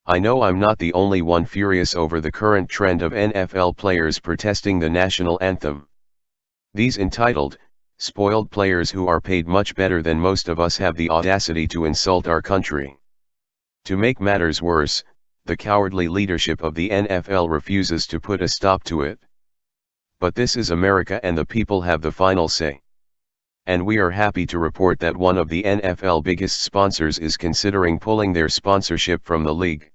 I know I'm not the only one furious over the current trend of NFL players protesting the national anthem. These entitled, spoiled players who are paid much better than most of us have the audacity to insult our country. To make matters worse, the cowardly leadership of the NFL refuses to put a stop to it. But this is America and the people have the final say. And we are happy to report that one of the NFL biggest sponsors is considering pulling their sponsorship from the league.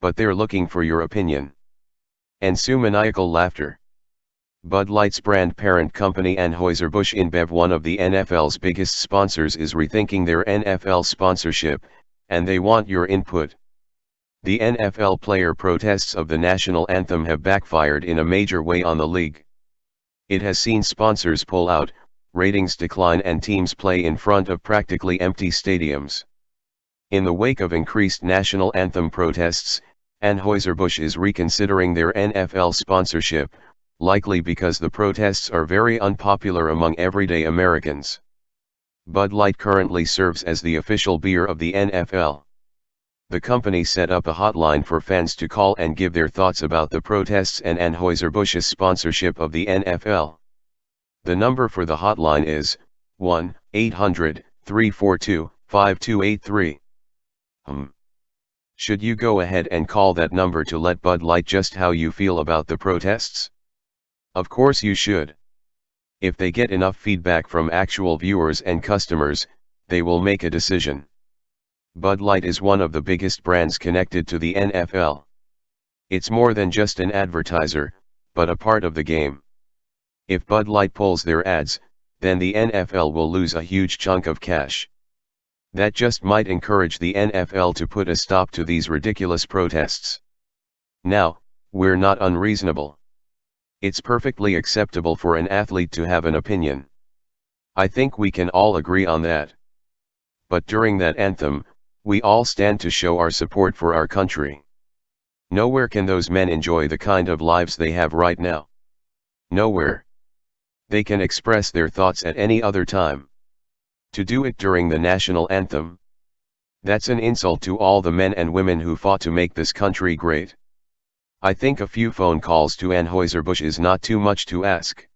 But they're looking for your opinion. Ensue maniacal laughter. Bud Light's brand parent company Anheuser-Busch InBev, one of the NFL's biggest sponsors, is rethinking their NFL sponsorship, and they want your input. The NFL player protests of the national anthem have backfired in a major way on the league. It has seen sponsors pull out, ratings decline, and teams play in front of practically empty stadiums. In the wake of increased national anthem protests, Anheuser-Busch is reconsidering their NFL sponsorship, likely because the protests are very unpopular among everyday Americans. Bud Light currently serves as the official beer of the NFL. The company set up a hotline for fans to call and give their thoughts about the protests and Anheuser-Busch's sponsorship of the NFL. The number for the hotline is 1-800-342-5283. Should you go ahead and call that number to let Bud Light just how you feel about the protests? Of course you should. If they get enough feedback from actual viewers and customers, they will make a decision. Bud Light is one of the biggest brands connected to the NFL. It's more than just an advertiser, but a part of the game. If Bud Light pulls their ads, then the NFL will lose a huge chunk of cash. That just might encourage the NFL to put a stop to these ridiculous protests. Now, we're not unreasonable. It's perfectly acceptable for an athlete to have an opinion. I think we can all agree on that. But during that anthem, we all stand to show our support for our country. Nowhere can those men enjoy the kind of lives they have right now. Nowhere. They can express their thoughts at any other time. To do it during the national anthem? That's an insult to all the men and women who fought to make this country great. I think a few phone calls to Anheuser-Busch is not too much to ask.